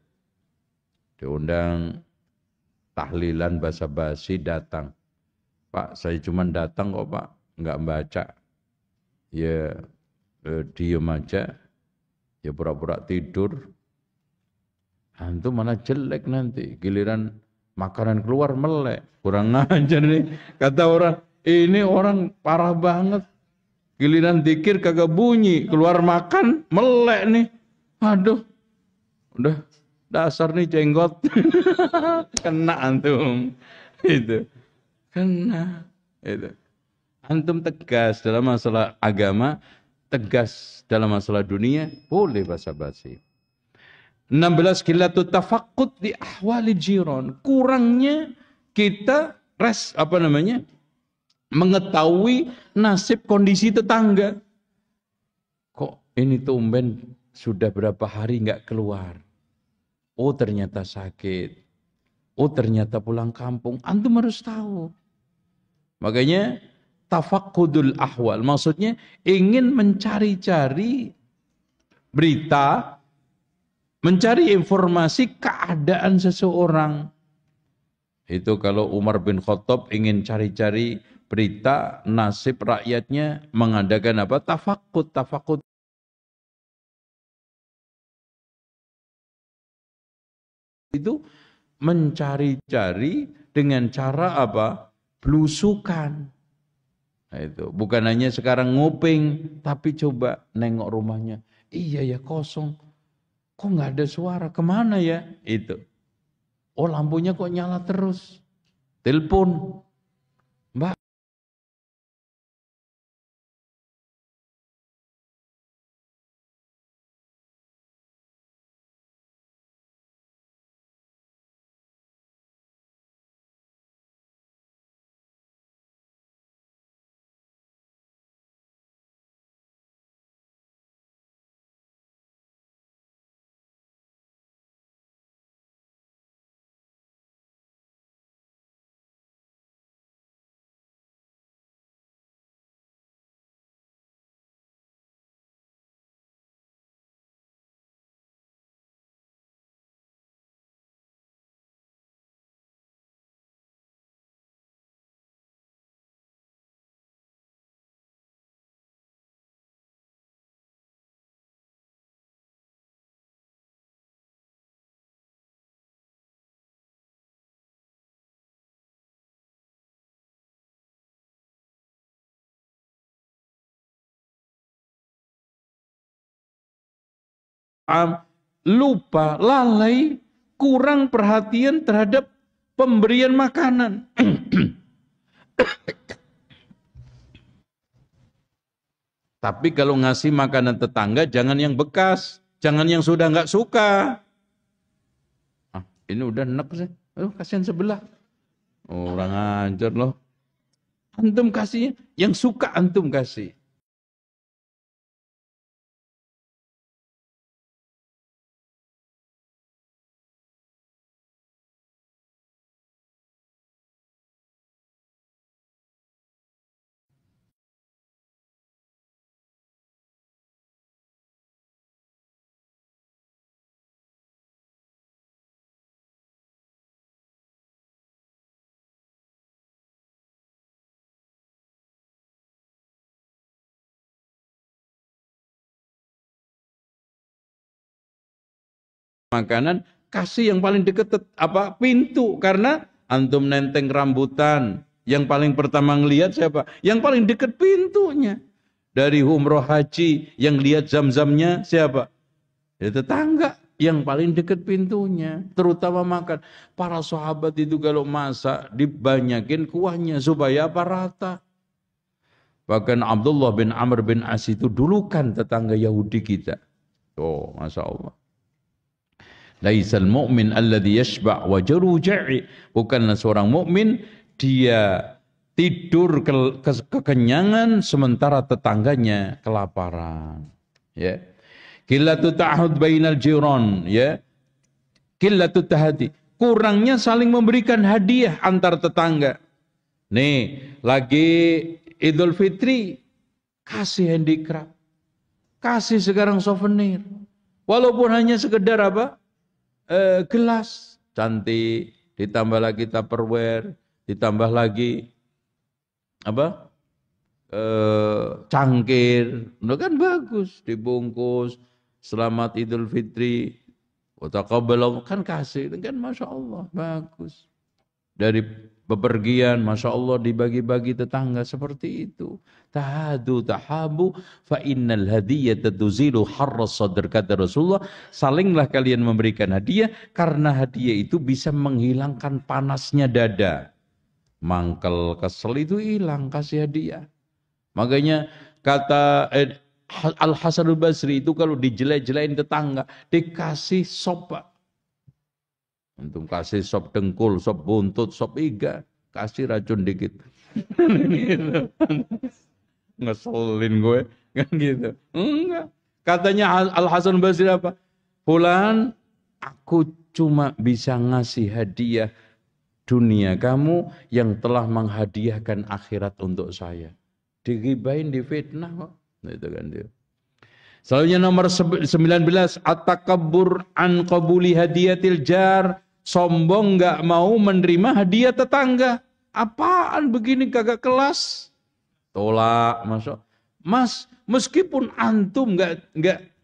A: Diundang tahlilan basa-basi datang. Pak, saya cuma datang kok Pak. Enggak baca. Ya diem aja. Ya pura-pura tidur. Antum mana jelek nanti. Giliran makanan keluar melek. Kurang ajar nih. Kata orang. Ini orang parah banget. Giliran zikir kagak bunyi. Keluar makan, melek nih. Aduh. Udah dasar nih jenggot. Kena antum. Itu. Kena. Itu. Antum tegas dalam masalah agama. Tegas dalam masalah dunia. Boleh basa-basi. 16, qillatul tafaqqud di ahwali jiran. Kurangnya kita mengetahui nasib kondisi tetangga. Kok ini tumben sudah berapa hari enggak keluar. Oh ternyata sakit. Oh ternyata pulang kampung. Antum harus tahu. Makanya tafaqqudul ahwal. Maksudnya ingin mencari-cari berita, mencari informasi keadaan seseorang. Itu kalau Umar bin Khattab ingin cari-cari berita nasib rakyatnya, mengadakan apa? Tafaqqud. Tafaqqud itu mencari-cari dengan cara apa? Belusukan. Nah, itu bukan hanya sekarang nguping, tapi coba nengok rumahnya. Iya ya kosong. Kok nggak ada suara? Kemana ya? Itu. Oh lampunya kok nyala terus. Telepon. Mbak. Lupa, lalai, kurang perhatian terhadap pemberian makanan. Tapi kalau ngasih makanan tetangga, jangan yang bekas, jangan yang sudah nggak suka. Ah, ini udah enak sih. Kasihan sebelah. Orang ajar loh. Antum kasih, yang suka antum kasih. Makanan kasih yang paling dekat pintu, karena antum nenteng rambutan yang paling pertama ngelihat siapa? Yang paling dekat pintunya. Dari umroh haji yang lihat zam-zamnya siapa? Ya tetangga yang paling dekat pintunya. Terutama makan. Para sahabat itu kalau masak dibanyakin kuahnya supaya apa? Rata. Bahkan Abdullah bin Amr bin As itu dulu kan tetangga Yahudi kita. Oh, Masya Allah. Laisal mu'min alladhi yashba' wa jaru ja'i. Bukanlah seorang mukmin dia tidur kekenyangan sementara tetangganya kelaparan. Ya. Qillatu ta'hud bainal jiran, ya. Qillatu tahadi. Kurangnya saling memberikan hadiah antar tetangga. Nih, lagi Idul Fitri, kasih handicraft. Kasih sekarang souvenir. Walaupun hanya sekedar apa? Gelas cantik, ditambah lagi tupperware, ditambah lagi apa? Cangkir, itu kan bagus, dibungkus selamat Idul Fitri, taqabbalallahu, kan kasih, kan Masya Allah bagus. Dari bepergian, Masya Allah dibagi-bagi tetangga seperti itu. Tahadu tahabu fa innal hadiyata tuzilu harras sadr, kata Rasulullah, salinglah kalian memberikan hadiah karena hadiah itu bisa menghilangkan panasnya dada. Mangkel kesel itu hilang, kasih hadiah. Makanya kata Al-Hasan Al-Basri itu kalau dijelek-jelekin tetangga dikasih sop, Pak. Antum kasih sop dengkul, sop buntut, sop iga, kasih racun dikit. Ngeselin gue, kan gitu. Enggak. Katanya Al-Hasan Basri apa? Fulan, aku cuma bisa ngasih hadiah dunia kamu yang telah menghadiahkan akhirat untuk saya. Digibain, difitnah kok. Itu kan dia. Selanjutnya nomor 19, at-takabbur an qabuli hadiyatil jar. Sombong nggak mau menerima hadiah tetangga. Apaan begini kagak kelas? Tolak, masuk. Mas, meskipun antum nggak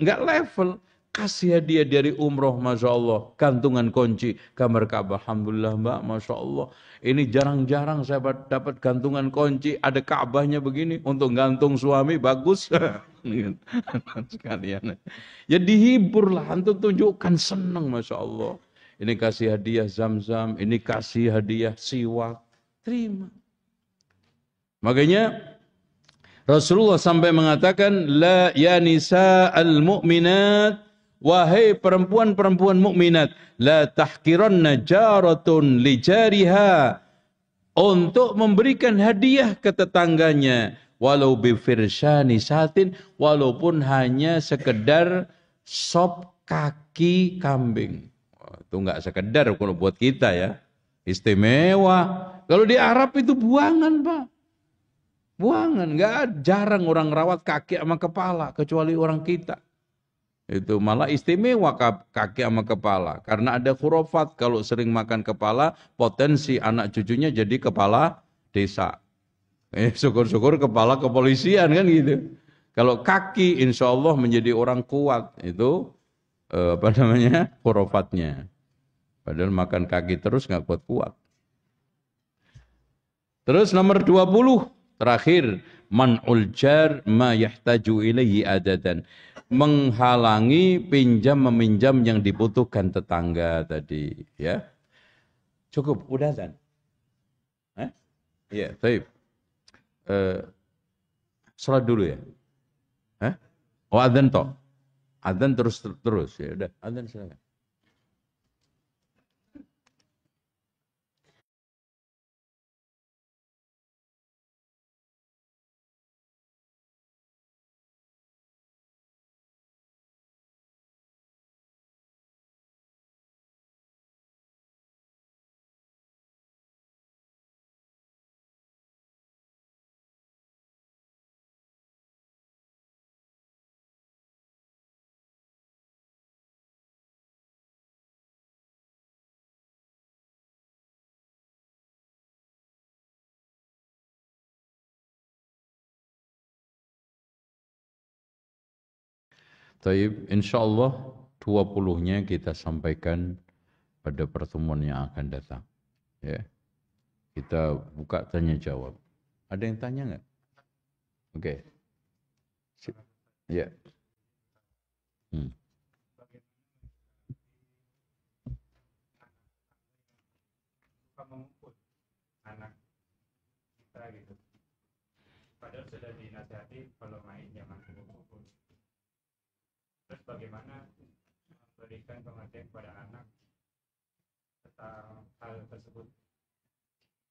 A: level, kasih hadiah dari umroh, Masya Allah, gantungan kunci gambar Ka'bah. Alhamdulillah Mbak, Masya Allah, ini jarang-jarang saya dapat gantungan kunci ada Ka'bahnya begini, untuk gantung suami bagus. Sekalian ya, dihiburlah, antum tunjukkan senang, Masya Allah, ini kasih hadiah Zam-Zam, ini kasih hadiah siwak, terima. Makanya Rasulullah sampai mengatakan, la ya nisa al-mu'minat, wahai perempuan-perempuan mukminat, la tahkiranna jaratun li jariha, untuk memberikan hadiah ke tetangganya, walau bifirsyani satin, walaupun hanya sekedar sop kaki kambing. Itu enggak sekedar kalau buat kita ya, istimewa. Kalau di Arab itu buangan, Pak. Buangan, jarang orang rawat kaki sama kepala, kecuali orang kita. Itu malah istimewa kaki sama kepala. Karena ada khurafat, kalau sering makan kepala, potensi anak cucunya jadi kepala desa. Syukur-syukur kepala kepolisian kan gitu. Kalau kaki insya Allah menjadi orang kuat, itu khurafatnya. Padahal makan kaki terus nggak kuat-kuat. Terus nomor 20. Terakhir, man'ul jar ma yahtaju ilaihi adadan. Menghalangi pinjam meminjam yang dibutuhkan tetangga tadi, ya. Cukup, udah kan? Iya, baik. Salat dulu ya. Oh, adzan toh. Adzan terus ya udah, adzan silakan. Taib, insyaallah 20-nya kita sampaikan pada pertemuan yang akan datang. Ya. Kita buka tanya jawab. Ada yang tanya nggak? Oke. Ya.
B: Memukul anak kita gitu. Padahal sudah dinasihati kalau main jangan pukul. Terus bagaimana memberikan pengertian kepada anak tentang hal tersebut?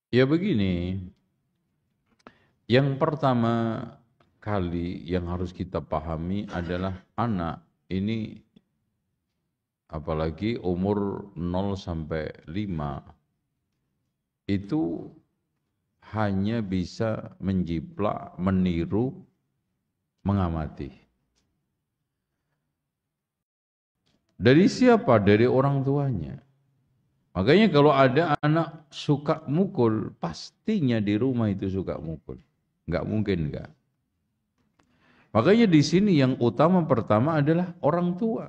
A: Ya begini, yang pertama kali yang harus kita pahami adalah anak ini, apalagi umur 0 sampai 5, itu hanya bisa menjiplak, meniru, mengamati. Dari siapa? Dari orang tuanya. Makanya kalau ada anak suka mukul, pastinya di rumah itu suka mukul. Enggak mungkin enggak. Makanya di sini yang utama pertama adalah orang tua.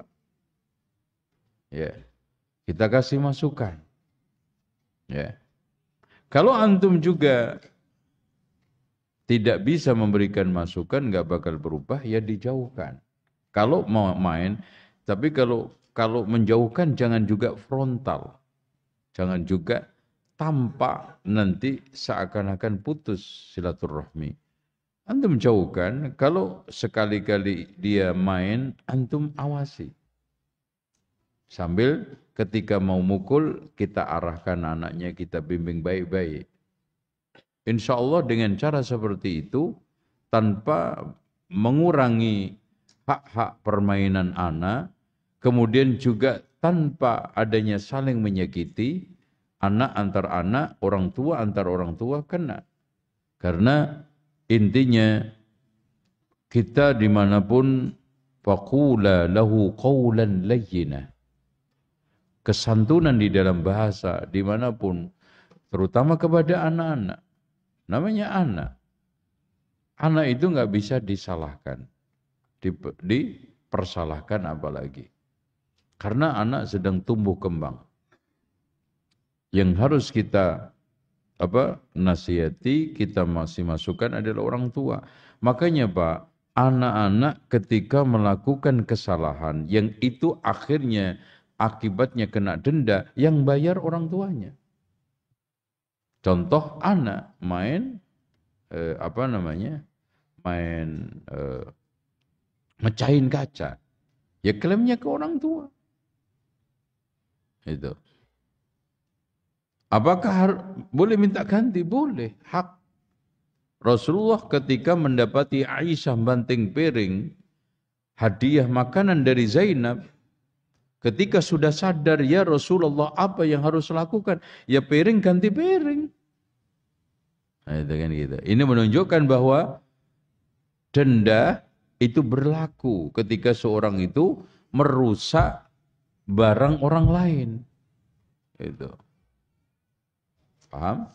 A: Ya. Kita kasih masukan. Ya. Kalau antum juga tidak bisa memberikan masukan, enggak bakal berubah, ya dijauhkan. Kalau mau main, tapi kalau menjauhkan jangan juga frontal. Jangan juga tampak nanti seakan-akan putus silaturahmi. Antum jauhkan, kalau sekali-kali dia main, antum awasi. Sambil ketika mau mukul, kita arahkan anaknya, kita bimbing baik-baik. Insya Allah dengan cara seperti itu, tanpa mengurangi hak-hak permainan anak, kemudian juga tanpa adanya saling menyakiti, anak antar anak, orang tua antar orang tua kena. Karena intinya kita dimanapun, faqula lahu qawlan layyinah. Kesantunan di dalam bahasa dimanapun, terutama kepada anak-anak. Namanya anak. Anak itu nggak bisa disalahkan, dipersalahkan apalagi. Karena anak sedang tumbuh kembang. Yang harus kita nasihati, kita masih masukkan adalah orang tua. Makanya Pak, anak-anak ketika melakukan kesalahan yang itu akhirnya akibatnya kena denda, yang bayar orang tuanya. Contoh anak main mecahin kaca, ya klaimnya ke orang tua. Itu. Apakah boleh minta ganti? Boleh, hak. Rasulullah ketika mendapati Aisyah banting piring, hadiah makanan dari Zainab, ketika sudah sadar, ya Rasulullah apa yang harus lakukan? Ya piring ganti piring. Nah, itu kan gitu. Ini menunjukkan bahwa denda itu berlaku ketika seorang itu merusak barang orang lain. Itu. Paham?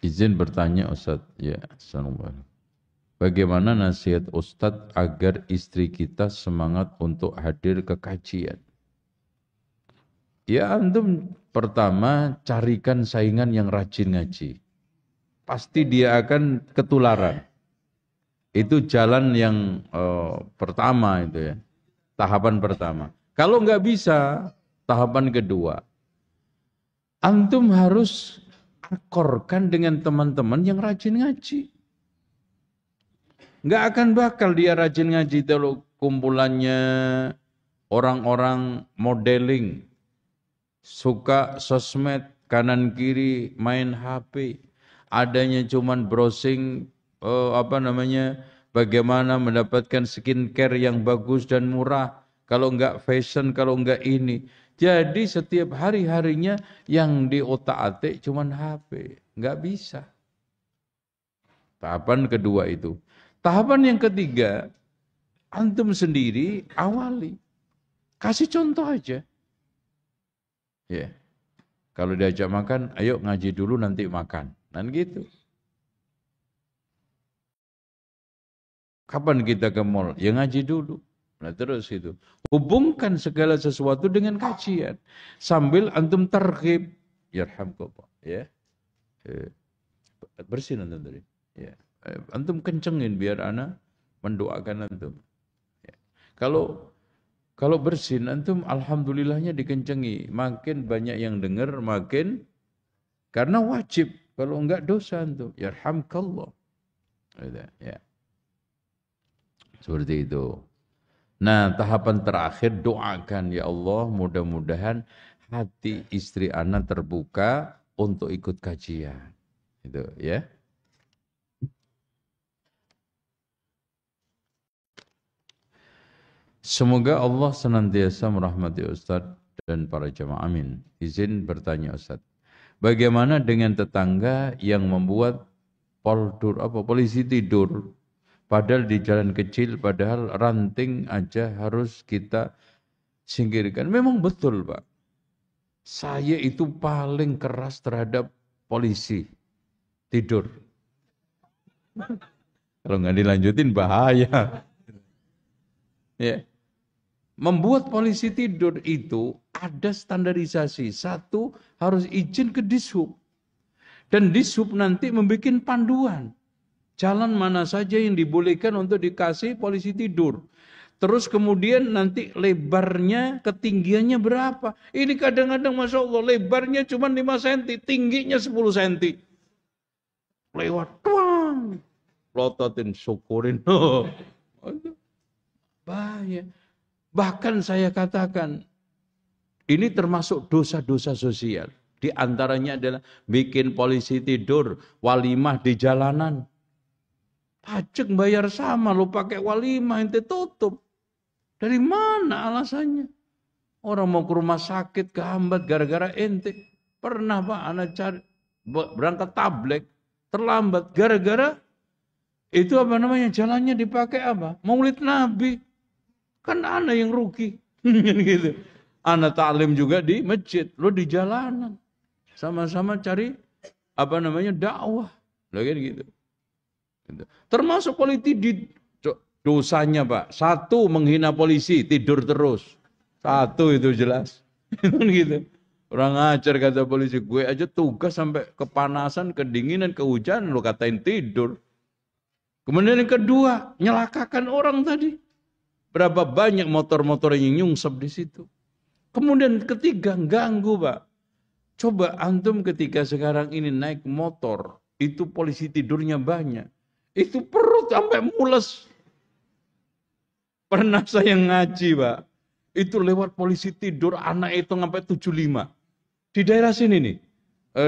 A: Izin bertanya Ustaz. Ya, assalamualaikum. Bagaimana nasihat Ustaz agar istri kita semangat untuk hadir ke kajian? Ya antum pertama carikan saingan yang rajin ngaji. Pasti dia akan ketularan. Itu jalan yang pertama itu ya. Tahapan pertama. Kalau nggak bisa, tahapan kedua. Antum harus akorkan dengan teman-teman yang rajin ngaji. Nggak akan bakal dia rajin ngaji kalau kumpulannya orang-orang modeling, suka sosmed, kanan kiri main HP, adanya cuman browsing bagaimana mendapatkan skincare yang bagus dan murah, kalau enggak fashion, kalau enggak ini. Jadi setiap hari-harinya yang di otak-atik cuman HP, enggak bisa. Tahapan kedua itu. Tahapan yang ketiga, antum sendiri awali. Kasih contoh aja. Ya. Kalau diajak makan, ayo ngaji dulu nanti makan. Dan gitu. Kapan kita ke mall? Ya ngaji dulu. Nah terus itu. Hubungkan segala sesuatu dengan kajian. Sambil antum terghib. Yarhamkallah. Ya. Bersin antum tadi. Ya. Antum kencengin biar anak mendoakan antum. Ya. Kalau bersin antum alhamdulillahnya dikencengi. Makin banyak yang dengar makin. Karena wajib. Kalau enggak dosa antum. Yarhamkallah. Ya. Seperti itu. Nah, tahapan terakhir doakan ya Allah, mudah-mudahan hati istri anak terbuka untuk ikut kajian. Itu ya. Semoga Allah senantiasa merahmati Ustaz dan para jamaah. Amin. Izin bertanya Ustaz. Bagaimana dengan tetangga yang membuat polisi tidur? Padahal di jalan kecil, padahal ranting aja harus kita singkirkan. Memang betul Pak. Saya itu paling keras terhadap polisi tidur. Kalau nggak dilanjutin bahaya. Ya. Membuat polisi tidur itu ada standarisasi. Satu, harus izin ke Dishub. Dan Dishub nanti membuat panduan. Jalan mana saja yang dibolehkan untuk dikasih polisi tidur. Terus kemudian nanti lebarnya, ketinggiannya berapa. Ini kadang-kadang Masya Allah lebarnya cuma 5 cm, tingginya 10 cm. Lewat, tuang. Lototin, syukurin. Bahaya. Bahkan saya katakan, ini termasuk dosa-dosa sosial. Di antaranya adalah bikin polisi tidur, walimah di jalanan. Pajak bayar sama, lo pakai walimah, ente tutup. Dari mana alasannya? Orang mau ke rumah sakit, kehambat gara-gara ente. Pernah Pak, anak cari, berangkat tablik, terlambat. Gara-gara, itu jalannya dipakai apa? Maulid Nabi. Kan anak yang rugi. Gitu. Anak taklim juga di masjid, lo di jalanan. Sama-sama cari, dakwah. Lagi gitu. Gitu. Termasuk polisi dosanya Pak. Satu, menghina polisi, tidur terus. Satu itu jelas. Gitu. Orang ajar kata polisi, gue aja tugas sampai kepanasan, kedinginan, kehujanan, lo katain tidur. Kemudian yang kedua, nyelakakan orang tadi. Berapa banyak motor-motor yang nyungsep di situ. Kemudian ketiga, ganggu Pak. Coba antum ketika sekarang ini naik motor, itu polisi tidurnya banyak. Itu perut sampai mules. Pernah saya ngaji Pak. Itu lewat polisi tidur, anak itu sampai 75. Di daerah sini nih.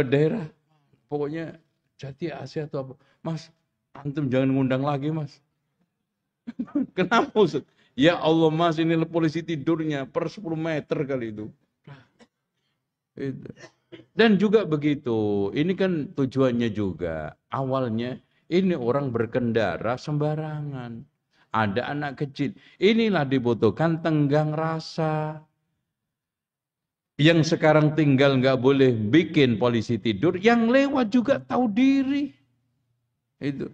A: Daerah, pokoknya Jati Asia atau apa. Mas, antum jangan ngundang lagi Mas. Kenapa Ustaz? Ya Allah Mas, ini polisi tidurnya per 10 meter kali itu. Dan juga begitu, ini kan tujuannya juga. Awalnya ini orang berkendara sembarangan. Ada anak kecil. Inilah dibutuhkan tenggang rasa. Yang sekarang tinggal nggak boleh bikin polisi tidur, yang lewat juga tahu diri. Itu.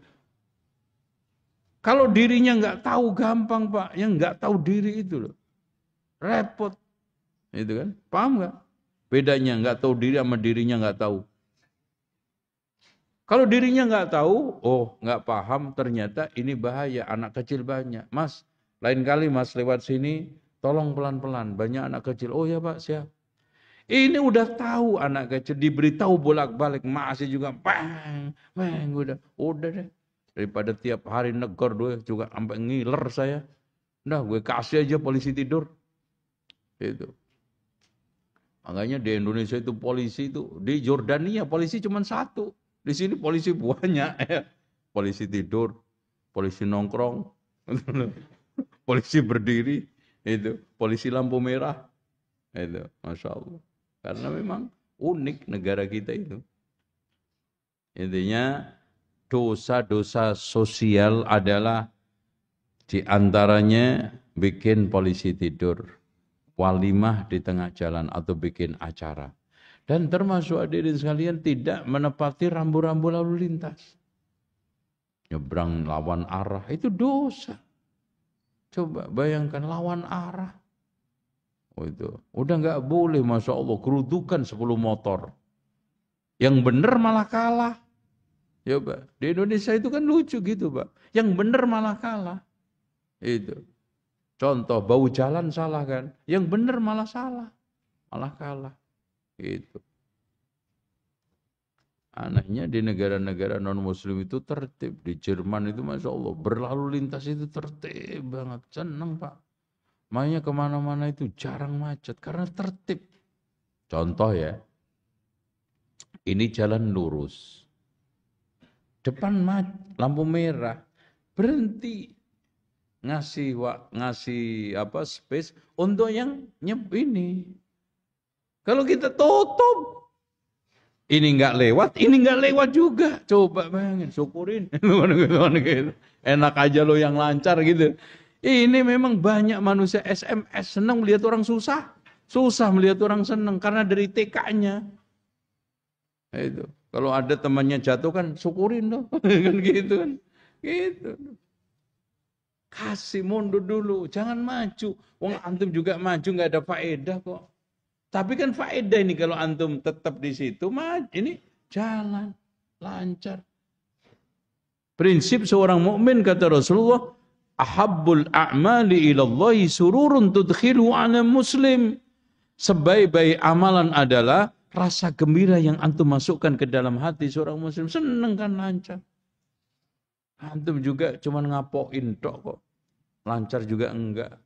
A: Kalau dirinya nggak tahu gampang Pak, yang nggak tahu diri itu loh, repot. Itu kan, paham nggak? Bedanya nggak tahu diri sama dirinya nggak tahu. Kalau dirinya nggak tahu, oh nggak paham, ternyata ini bahaya, anak kecil banyak. Mas, lain kali Mas lewat sini, tolong pelan-pelan, banyak anak kecil. Oh ya Pak, siap. Ini udah tahu anak kecil, diberitahu bolak-balik, masih juga bang, udah deh. Daripada tiap hari negor gue juga sampai ngiler saya. Udah gue kasih aja polisi tidur. Itu. Makanya di Indonesia itu polisi itu, di Jordania polisi cuma satu. Di sini polisi banyak ya. Polisi tidur, polisi nongkrong, polisi berdiri, itu, polisi lampu merah. Itu, Masya Allah. Karena memang unik negara kita itu. Intinya dosa-dosa sosial adalah diantaranya bikin polisi tidur, walimah di tengah jalan atau bikin acara. Dan termasuk hadirin sekalian tidak menepati rambu-rambu lalu lintas. Nyebrang lawan arah itu dosa. Coba bayangkan lawan arah. Oh itu, udah nggak boleh, Masya Allah, kerudukan 10 motor. Yang benar malah kalah. Ya Pak, di Indonesia itu kan lucu gitu Pak. Yang benar malah kalah. Itu. Contoh, bau jalan salah kan. Yang benar malah salah. Malah kalah. Itu. Anehnya di negara-negara non-muslim itu tertib. Di Jerman itu Masya Allah, berlalu lintas itu tertib banget. Senang Pak. Makanya kemana-mana itu jarang macet karena tertib. Contoh ya, ini jalan lurus. Depan lampu merah, berhenti. Ngasih space untuk yang ini. Kalau kita tutup, ini nggak lewat juga. Coba bayangin, syukurin. Enak aja lo yang lancar gitu. Ini memang banyak manusia SMS senang melihat orang susah. Susah melihat orang senang karena dari TK-nya. Itu. Kalau ada temannya jatuh kan syukurin dong. Kan gitu kan. Gitu. Kasih mundur dulu, jangan maju. Wong antum juga maju nggak ada faedah kok. Tapi kan faedah ini kalau antum tetap di situ, ini jalan lancar. Prinsip seorang mukmin kata Rasulullah, ahabbul a'mali ilallahi sururun tudkhilu 'ala muslim. Sebaik-baik amalan adalah rasa gembira yang antum masukkan ke dalam hati seorang muslim. Seneng kan lancar. Antum juga cuma ngapoin tok kok. Lancar juga enggak.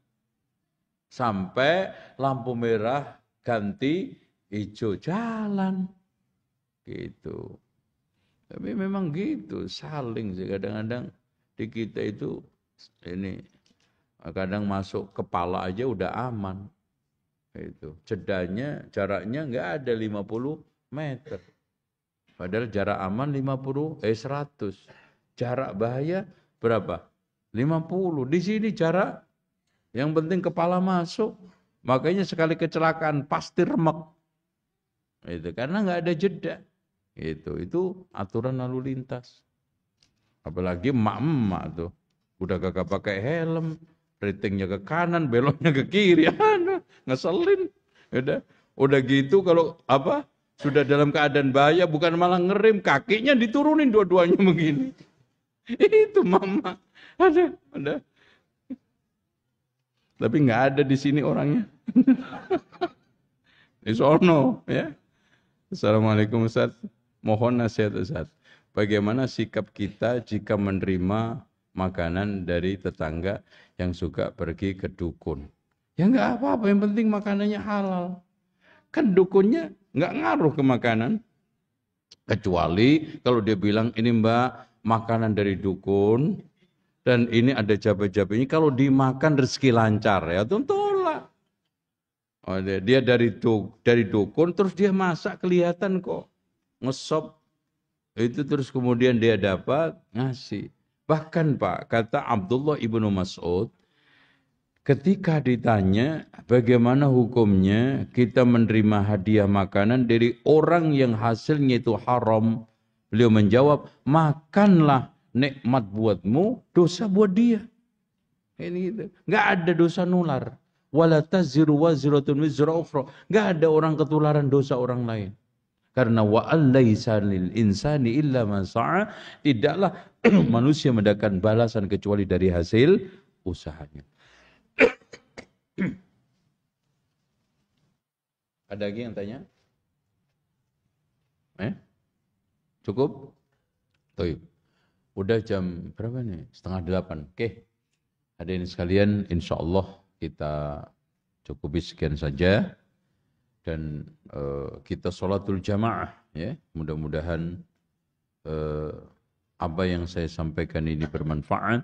A: Sampai lampu merah ganti hijau jalan. Gitu. Tapi memang gitu, saling sih kadang-kadang di kita itu ini kadang masuk kepala aja udah aman. Itu. Jaraknya enggak ada 50 meter. Padahal jarak aman 100. Jarak bahaya berapa? 50. Di sini jarak yang penting kepala masuk. Makanya sekali kecelakaan pasti remek. Itu karena nggak ada jeda. Itu aturan lalu lintas. Apalagi emak-emak tuh. Udah kagak pakai helm, ratingnya ke kanan, beloknya ke kiri. Aduh, ngeselin. Udah gitu kalau sudah dalam keadaan bahaya bukan malah ngerem, kakinya diturunin dua-duanya begini. Itu mama. Ada. Tapi nggak ada di sini orangnya. Di sono, ya. Assalamualaikum Ustaz. Mohon nasihat Ustaz. Bagaimana sikap kita jika menerima makanan dari tetangga yang suka pergi ke dukun? Ya nggak apa-apa, yang penting makanannya halal. Kan dukunnya nggak ngaruh ke makanan. Kecuali kalau dia bilang, ini mbak makanan dari dukun, dan ini ada jabe-jabenya, kalau dimakan rezeki lancar, ya tentulah. Oh, dia dari dukun, terus dia masak kelihatan kok. Ngesop. Itu terus kemudian dia dapat ngasih. Bahkan Pak, kata Abdullah ibnu Mas'ud, ketika ditanya bagaimana hukumnya kita menerima hadiah makanan dari orang yang hasilnya itu haram, beliau menjawab, makanlah, nikmat buatmu, dosa buat dia. Ini gitu. Nggak ada dosa nular. Wala taziru waziratun wizra ukhra. Nggak ada orang ketularan dosa orang lain. Karena wa allaisa lil insani illa ma sa'a, tidaklah manusia mendapatkan balasan kecuali dari hasil usahanya. Ada lagi yang tanya? Cukup? Tuh. Udah jam berapa nih? 7:30. Oke. Hadirin sekalian, insyaallah kita cukupi sekian saja. Dan kita sholatul jamaah, ya. Mudah-mudahan apa yang saya sampaikan ini bermanfaat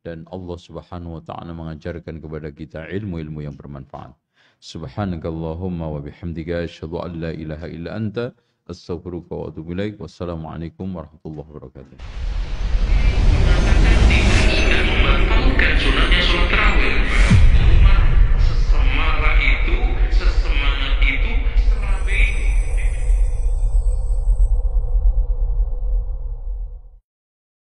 A: dan Allah Subhanahu wa taala mengajarkan kepada kita ilmu-ilmu yang bermanfaat. Subhanakallahumma wa bihamdika asyhadu an la ilaha illa anta astaghfiruka wa atubu ilaik. Wassalamualaikum warahmatullahi wabarakatuh.